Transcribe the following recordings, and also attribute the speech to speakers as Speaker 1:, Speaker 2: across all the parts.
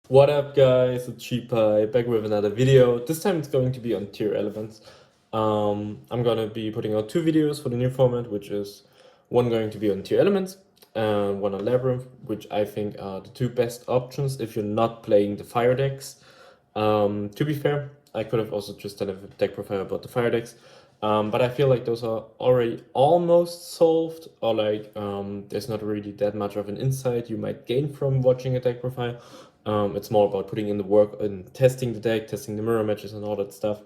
Speaker 1: What up guys, it's Cheapie back with another video. This time it's going to be on Tearlaments. I'm gonna be putting out 2 videos for the new format, which is one going to be on Tearlaments and one on Labyrinth, which I think are the 2 best options if you're not playing the fire decks. To be fair, I could have also just done a deck profile about the fire decks, but I feel like those are already almost solved, or like there's not really that much of an insight you might gain from watching a deck profile. It's more about putting in the work and testing the deck, testing the mirror matches and all that stuff.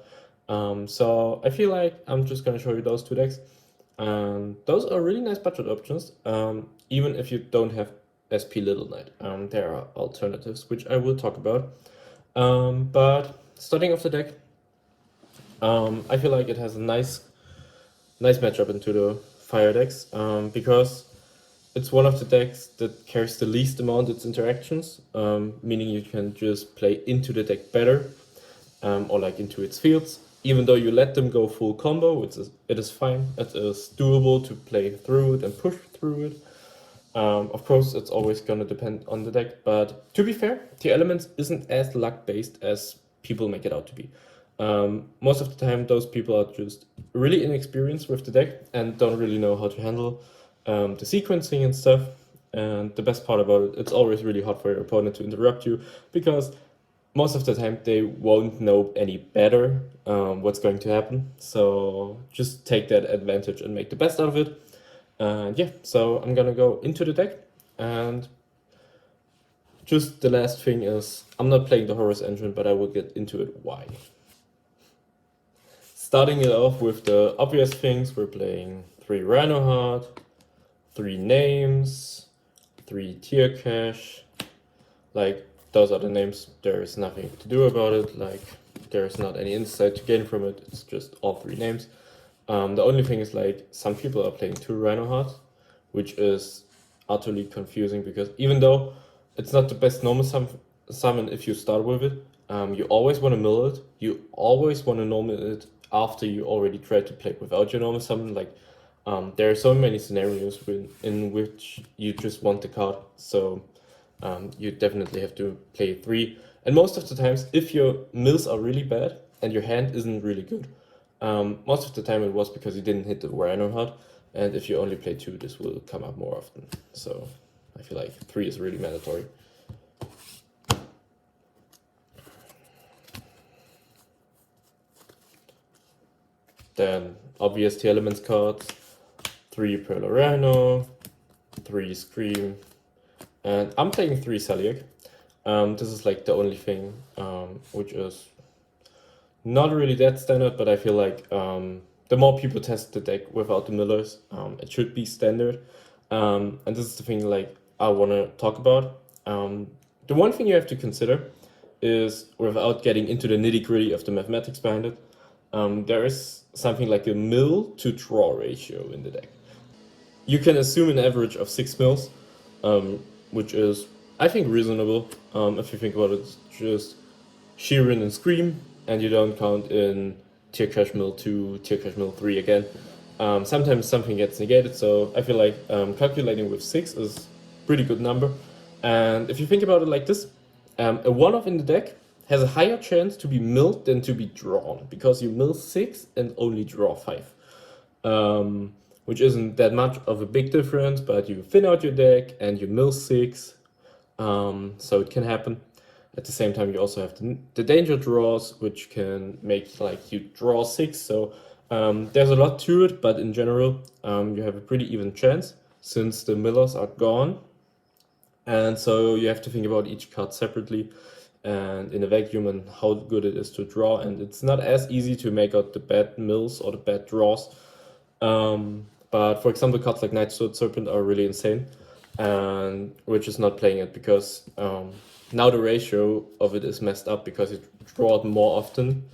Speaker 1: So I feel like I'm just gonna show you those 2 decks. And those are really nice budget options, even if you don't have SP Little Knight. There are alternatives, which I will talk about. But starting off the deck, I feel like it has a nice matchup into the fire decks, because it's one of the decks that carries the least amount its interactions, meaning you can just play into the deck better, or like into its fields. Even though you let them go full combo, it is fine. It is doable to play through it and push through it. Of course, it's always gonna depend on the deck, but to be fair, Tearlaments isn't as luck-based as people make it out to be. Most of the time, those people are just really inexperienced with the deck and don't really know how to handle the sequencing and stuff. And the best part about it, it's always really hard for your opponent to interrupt you, because most of the time they won't know any better what's going to happen. So just take that advantage and make the best out of it. And yeah, so I'm gonna go into the deck, and just the last thing is, I'm not playing the Horus engine, but I will get into it why. Starting it off with the obvious things, we're playing 3 Rhinoheart, 3 names, 3 Tier Cash. Like, those are the names, there is nothing to do about it, like, there's not any insight to gain from it, it's just all 3 names. The only thing is, like, some people are playing 2 Rhinoheart, which is utterly confusing, because even though it's not the best normal summon if you start with it, you always want to mill it, you always want to normal it after you already tried to play without your normal summon. Like, there are so many scenarios in which you just want the card, so you definitely have to play 3. And most of the times, if your mills are really bad and your hand isn't really good, most of the time it was because you didn't hit the Rhinoheart, and if you only play 2, this will come up more often. So I feel like 3 is really mandatory. Then obvious Tearlaments cards, 3 Pearl Rhino, 3 Scream, and I'm playing 3 Celiac. This is like the only thing which is not really that standard, but I feel like the more people test the deck without the millers, it should be standard. And this is the thing like I want to talk about. The one thing you have to consider is, without getting into the nitty-gritty of the mathematics behind it, there is something like a mill to draw ratio in the deck. You can assume an average of 6 mills, which is, I think, reasonable. If you think about it, it's just Sheeran and Scream, and you don't count in Tier Cash Mill 2, Tier Cash Mill 3 again. Sometimes something gets negated, so I feel like calculating with 6 is a pretty good number. And if you think about it like this, a 1-off in the deck has a higher chance to be milled than to be drawn, because you mill 6 and only draw 5. Which isn't that much of a big difference, but you thin out your deck and you mill 6, so it can happen. At the same time, you also have the danger draws, which can make like you draw 6. So there's a lot to it, but in general, you have a pretty even chance since the millers are gone. And so you have to think about each card separately and in a vacuum, and how good it is to draw. And it's not as easy to make out the bad mills or the bad draws. But for example, cards like Night Sword Serpent are really insane, and we're just not playing it because now the ratio of it is messed up, because you draw it more often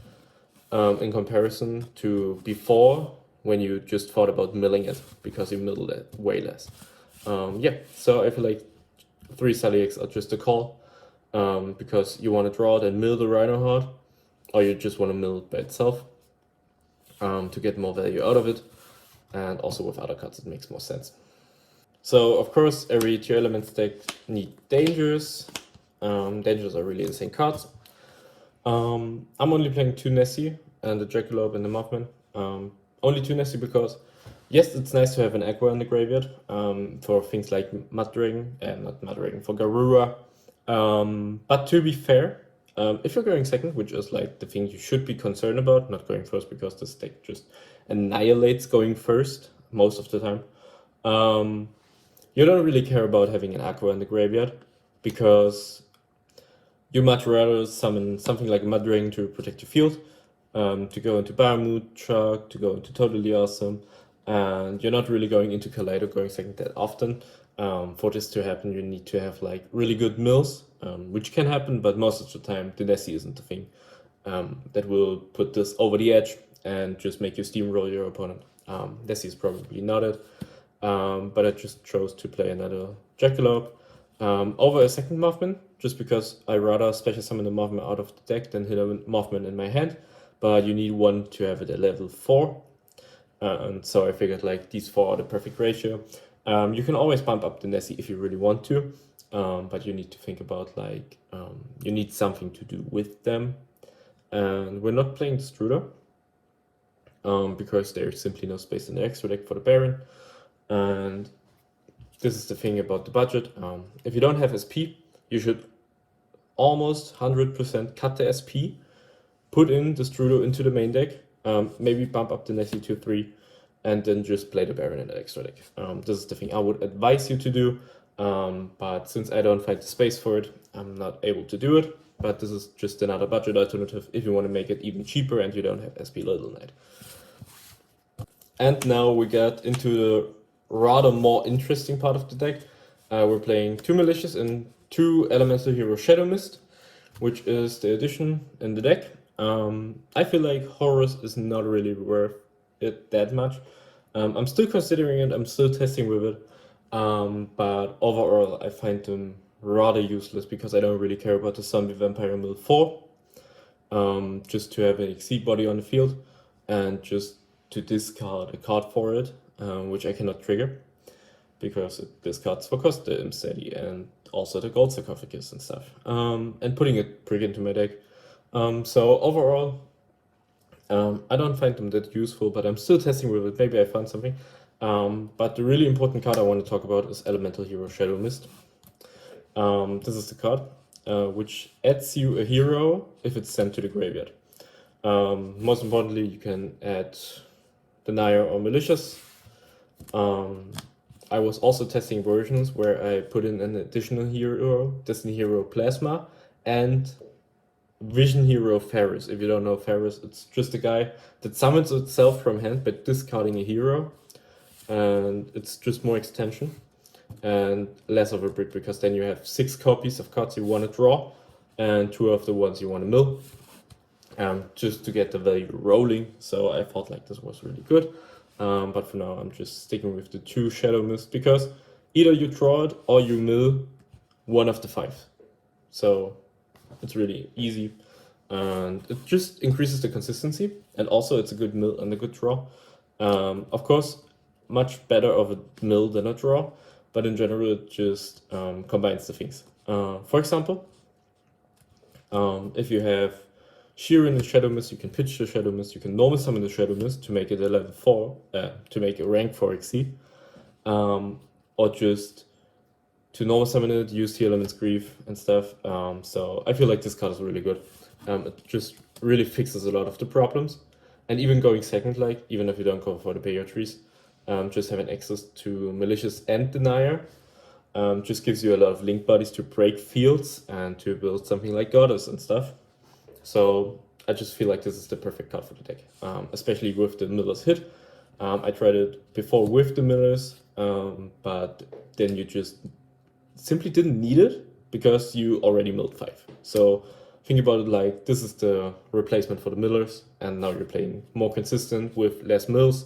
Speaker 1: in comparison to before, when you just thought about milling it, because you milled it way less. Yeah, so I feel like 3 Celiacs are just a call, because you want to draw it and mill the Rhinoheart, or you just want to mill it by itself to get more value out of it. And also with other cards it makes more sense. So of course every Tearlaments deck need dangers. Dangers are really insane cards. I'm only playing 2 Nessie and the Jackalope and the Mothman. Only 2 Nessie because, yes, it's nice to have an Aqua in the graveyard for things like Mudragon, not Mudragon, for Garura. But to be fair, if you're going second, which is like the thing you should be concerned about, not going first because this deck just annihilates going first most of the time, you don't really care about having an Aqua in the graveyard because you much rather summon something like Mudragon to protect your field, to go into Baramut Truck, to go into Totally Awesome, and you're not really going into Kaleido going second that often. For this to happen, you need to have like really good mills, which can happen, but most of the time the Nessie isn't the thing that will put this over the edge and just make you steamroll your opponent. Nessie is probably not it, but I just chose to play another Jackalope over a second Mothman, just because I rather special summon the Mothman out of the deck than hit a Mothman in my hand. But you need one to have it at level 4. And so I figured like these 4 are the perfect ratio. You can always bump up the Nessie if you really want to, but you need to think about like, you need something to do with them. And we're not playing Struder, because there's simply no space in the extra deck for the Baron. And this is the thing about the budget. If you don't have SP, you should almost 100% cut the SP, put in the Strudo into the main deck, maybe bump up the Nessie to 3, and then just play the Baron in the extra deck. This is the thing I would advise you to do, but since I don't find the space for it, I'm not able to do it. But this is just another budget alternative if you want to make it even cheaper and you don't have SP Little Knight. And now we get into the rather more interesting part of the deck. We're playing 2 Malicious and 2 Elemental Hero Shadow Mist, which is the addition in the deck. I feel like Horus is not really worth it that much. I'm still considering it, I'm still testing with it, but overall I find them rather useless because I don't really care about the Zombie Vampire Mill 4, just to have an Exceed body on the field and just to discard a card for it, which I cannot trigger because it discards for cost the Imsteady and also the Gold Sarcophagus and stuff, and putting a prick into my deck. So overall, I don't find them that useful, but I'm still testing with it. Maybe I found something. But the really important card I want to talk about is Elemental Hero Shadow Mist. This is the card, which adds you a hero if it's sent to the graveyard. Most importantly, you can add Denier or Malicious. I was also testing versions where I put in an additional hero, Destiny Hero Plasma, and Vision Hero Ferris. If you don't know Ferris, it's just a guy that summons itself from hand by discarding a hero, and it's just more extension and less of a brick because then you have 6 copies of cards you want to draw and 2 of the ones you want to mill, just to get the value rolling. So I thought like this was really good, but for now I'm just sticking with the 2 Shadow Mist because either you draw it or you mill one of the 5. So it's really easy, and it just increases the consistency, and also it's a good mill and a good draw. Of course, much better of a mill than a draw, but in general it just combines the things. For example, if you have Sheeran and Shadow Mist, you can pitch the Shadow Mist, you can normal summon the Shadow Mist to make it a level 4, to make a rank 4 exceed, or just to normal summon it, use Tearlaments Grief and stuff. So I feel like this card is really good. It just really fixes a lot of the problems. And even going second, like, even if you don't go for the Payer trees, just having access to Malicious and Denier just gives you a lot of link bodies to break fields and to build something like Goddess and stuff. So I just feel like this is the perfect card for the deck, especially with the Miller's hit. I tried it before with the Millers, but then you just simply didn't need it because you already milled 5. So think about it like this is the replacement for the Millers, and now you're playing more consistent with less mills.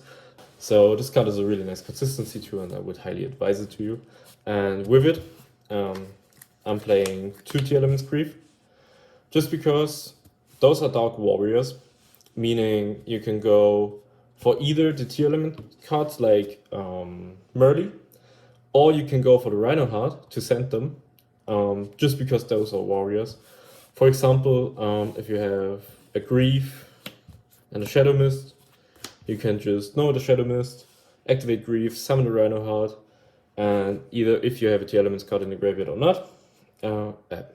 Speaker 1: So this card is a really nice consistency too, and I would highly advise it to you. And with it, I'm playing 2 Tearlaments Grief, just because those are Dark Warriors, meaning you can go for either the Tearlament cards like Merly, or you can go for the Rhino Heart to send them, just because those are warriors. For example, if you have a Grief and a Shadow Mist, you can just know the Shadow Mist, activate Grief, summon the Rhino Heart, and either if you have a Tearlaments card in the graveyard or not in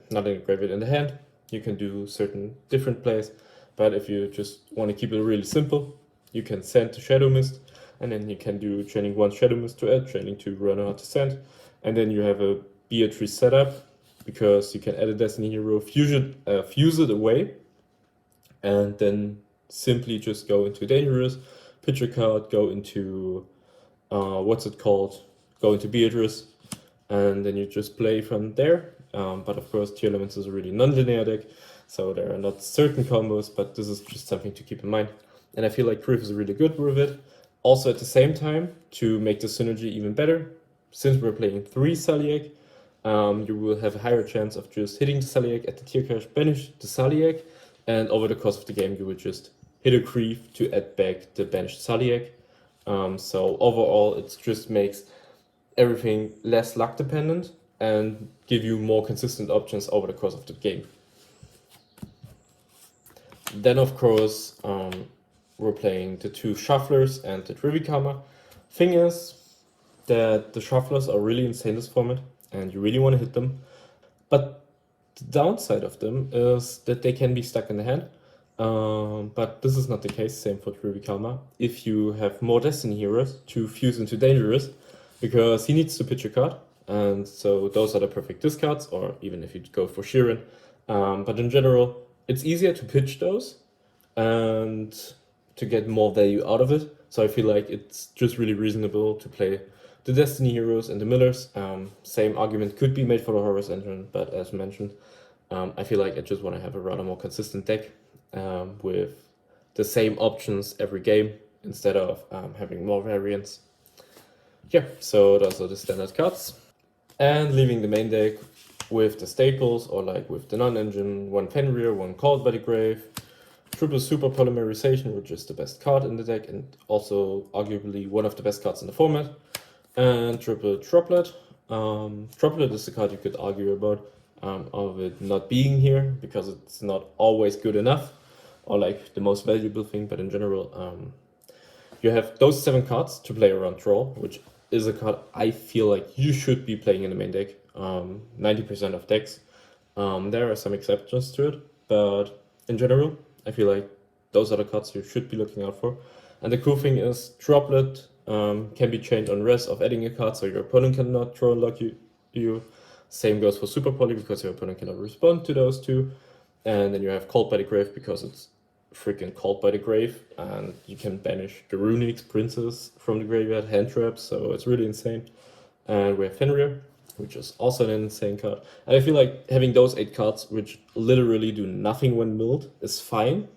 Speaker 1: the graveyard, in the hand, you can do certain different plays. But if you just want to keep it really simple, you can send to Shadow Mist, and then you can do training 1 Shadow Mist to add, training 2 Rhino Heart to send, and then you have a Beatrice setup, because you can add a Destiny Hero, fuse it away, and then simply just go into Dangerous, pitch a card, go into, go into Beatrice, and then you just play from there. But of course, Tearlaments is a really non-linear deck, so there are not certain combos, but this is just something to keep in mind. And I feel like Grief is really good with it. Also, at the same time, to make the synergy even better, since we're playing 3 Saliak, you will have a higher chance of just hitting the Saliak at the tier cache, banish the Saliak, and over the course of the game, you will just hit a Grief to add back the banished Saliak. So overall, it just makes everything less luck dependent and give you more consistent options over the course of the game. Then, of course, we're playing the 2 Shufflers and the Trivikama. Thing is that the Shufflers are really insane this format, and you really want to hit them. But the downside of them is that they can be stuck in the hand. But this is not the case, same for Trivikama. If you have more Destiny Heroes to fuse into Dangerous, because he needs to pitch a card, and so those are the perfect discards, or even if you go for Sheeran. But in general, it's easier to pitch those and to get more value out of it. So I feel like it's just really reasonable to play the Destiny Heroes and the Millers. Same argument could be made for the Horus Engine, but as mentioned, I feel like I just want to have a rather more consistent deck with the same options every game instead of having more variants. Yeah, so those are the standard cards. And leaving the main deck with the staples, or like with the non-engine, 1 Fenrir, 1 Called by the Grave, triple Super Polymerization, which is the best card in the deck and also arguably one of the best cards in the format, and triple Droplet. Droplet is the card you could argue about of it not being here, because it's not always good enough or like the most valuable thing, but in general, you have those 7 cards to play around draw, which is a card I feel like you should be playing in the main deck. 90% of decks. There are some exceptions to it, but in general, I feel like those are the cards you should be looking out for. And the cool thing is, Droplet can be chained on res of adding a card, so your opponent cannot draw unlock you. Same goes for Super Poly, because your opponent cannot respond to those 2. And then you have Called by the Grave, because it's freaking Called by the Grave, and you can banish the Runix Princess from the graveyard, hand traps, so it's really insane. And we have Fenrir, which is also an insane card. And I feel like having those 8 cards, which literally do nothing when milled, is fine.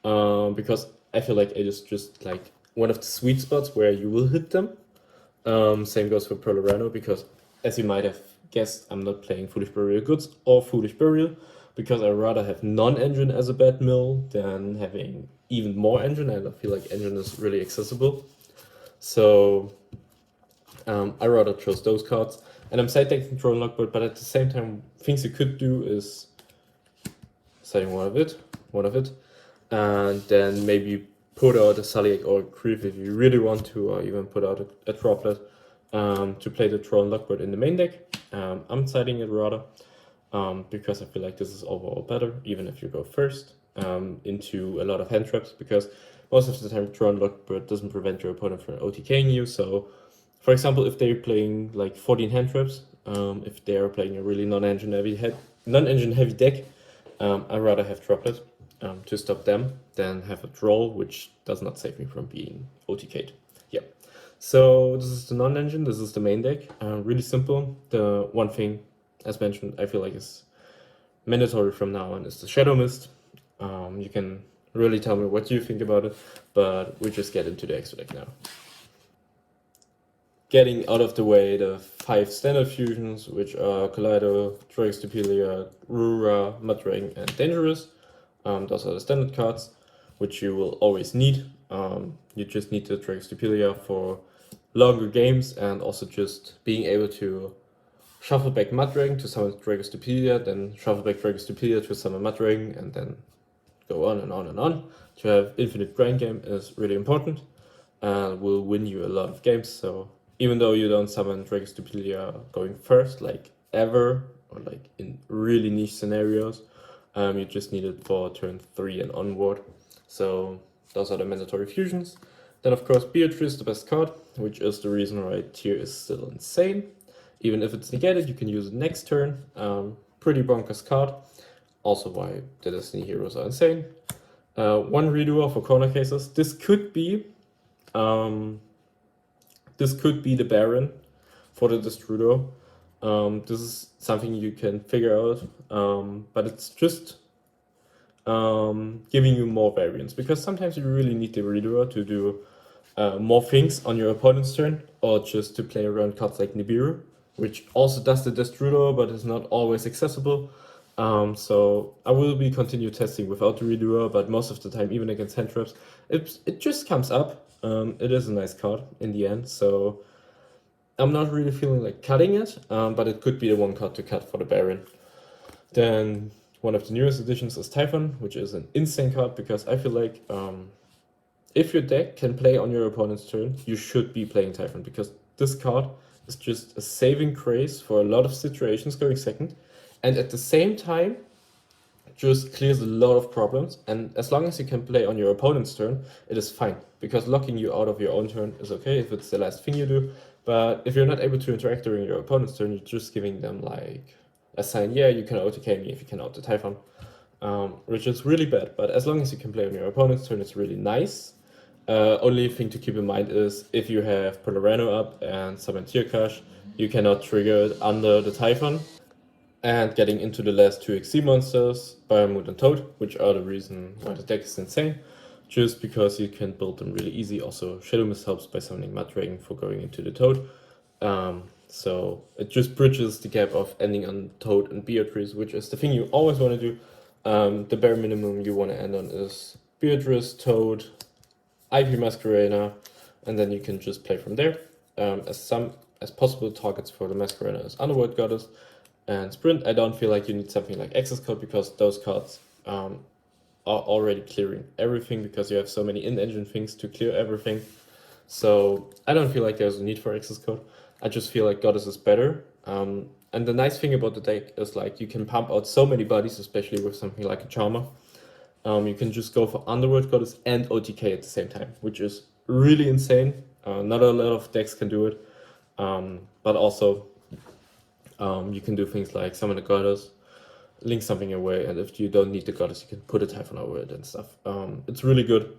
Speaker 1: Because I feel like it is just like one of the sweet spots where you will hit them. Same goes for Pearl Rhino, because as you might have guessed, I'm not playing Foolish Burial Goods or Foolish Burial, because I rather have non-engine as a bad mill than having even more engine, and I feel like engine is really accessible. So I rather chose those cards. And I'm side decking Drone Lockbird, but at the same time, things you could do is setting one of it, and then maybe put out a Saliak or a Grief if you really want to, or even put out a Droplet to play the Drone Lockbird in the main deck. I'm siding it rather, because I feel like this is overall better, even if you go first into a lot of hand traps, because most of the time Drone Lockbird doesn't prevent your opponent from OTKing you. So for example, if they're playing like 14 hand traps, if they are playing a really non-engine heavy deck, I'd rather have Droplet to stop them than have a Droll, which does not save me from being OTK'd. Yeah. So this is the non-engine, this is the main deck. Really simple. The one thing, as mentioned, I feel like is mandatory from now on is the Shadow Mist. You can really tell me what you think about it, but we just get into the extra deck now. Getting out of the way the 5 standard fusions, which are Kaleido, Dragostupelia, Rura, Mudragon, and Dangerous. Those are the standard cards, which you will always need. You just need the Dragostupelia for longer games, and also just being able to shuffle back Mudragon to summon Dragostupelia, then shuffle back Dragostupelia to summon Mudragon, and then go on and on and on. To have infinite grind game is really important and will win you a lot of games. So even though you don't summon Dragostupelia going first, like ever, or like in really niche scenarios, you just need it for turn 3 and onward. So those are the mandatory fusions. Then of course Beatrice is the best card, which is the reason why Tier is still insane. Even if it's negated, you can use it next turn. Pretty bonkers card. Also why the Destiny heroes are insane. One redoer for corner cases. This could be the Baron for the Destrudo. This is something you can figure out, but it's just giving you more variance, because sometimes you really need the redoer to do more things on your opponent's turn, or just to play around cards like Nibiru, which also does the Destrudo, but is not always accessible. So I will be continue testing without the redoer, but most of the time, even against hand traps, it just comes up. It is a nice card in the end, so I'm not really feeling like cutting it, but it could be the one card to cut for the Baron. Then one of the newest additions is Typhon, which is an insane card, because I feel like if your deck can play on your opponent's turn, you should be playing Typhon, because this card is just a saving grace for a lot of situations going second, and at the same time just clears a lot of problems. And as long as you can play on your opponent's turn, it is fine, because locking you out of your own turn is okay if it's the last thing you do. But if you're not able to interact during your opponent's turn, you're just giving them like a sign, yeah, you can OTK me if you can out the Typhon, which is really bad. But as long as you can play on your opponent's turn, it's really nice. Only thing to keep in mind is if you have Polarano up and summon Tierkash, you cannot trigger it under the Typhon. And getting into the last 2 XC monsters, Biomood and Toad, which are the reason why the deck is insane, just because you can build them really easy. Also, Shadow Mist helps by summoning Mudragon for going into the Toad. So it just bridges the gap of ending on Toad and Beatrice, which is the thing you always want to do. The bare minimum you want to end on is Beatrice, Toad, IP Masquerena, and then you can just play from there. As possible targets for the Masquerena is Underworld Goddess and Sprint. I don't feel like you need something like Access Code, because those cards are already clearing everything, because you have so many in-engine things to clear everything. So I don't feel like there's a need for Access Code. I just feel like Goddess is better. And the nice thing about the deck is like you can pump out so many bodies, especially with something like a Charmer. You can just go for Underworld Goddess and OTK at the same time, which is really insane. Not a lot of decks can do it. But also you can do things like summon a Goddess, link something away, and if you don't need the Goddess, you can put a Typhon over it and stuff. It's really good.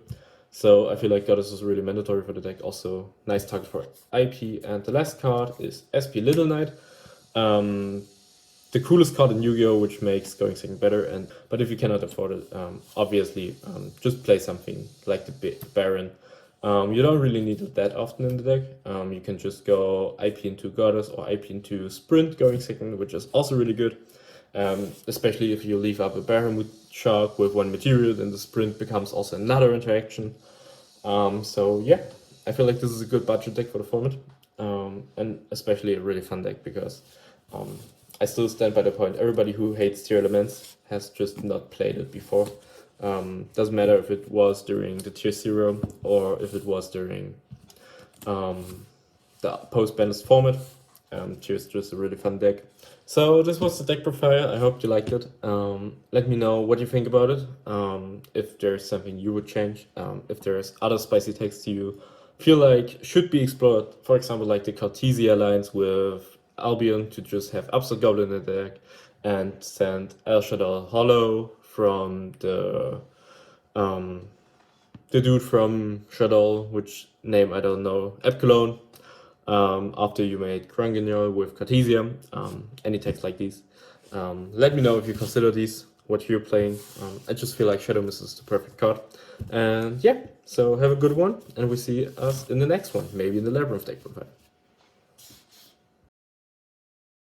Speaker 1: So I feel like Goddess is really mandatory for the deck. Also, nice target for IP. And the last card is SP Little Knight. The coolest card in Yu-Gi-Oh!, which makes going second better. But if you cannot afford it, obviously, just play something like the Baron. You don't really need it that often in the deck. You can just go IP into Goddess or IP into Sprint going second, which is also really good. Especially if you leave up a Bahamut Shark with 1 material, then the Sprint becomes also another interaction. So yeah, I feel like this is a good budget deck for the format. And especially a really fun deck, because I still stand by the point, everybody who hates Tearlaments has just not played it before. Doesn't matter if it was during the Tier Zero or if it was during the post-banned format. Tier is just a really fun deck. So this was the deck profile. I hope you liked it. Let me know what you think about it. If there's something you would change. If there's other spicy decks you feel like should be explored. For example, like the Cartesia alliance with Albion to just have Upstart Goblin in the deck and send El Shaddai Hollow from the dude from Shadow, which name I don't know, Epsilon. After you made Krangenol with Cartesia, any text like these. Let me know if you consider these, what you're playing. I just feel like Shadow Mist is the perfect card. And yeah, so have a good one, and we see us in the next one, maybe in the Labyrinth deck profile.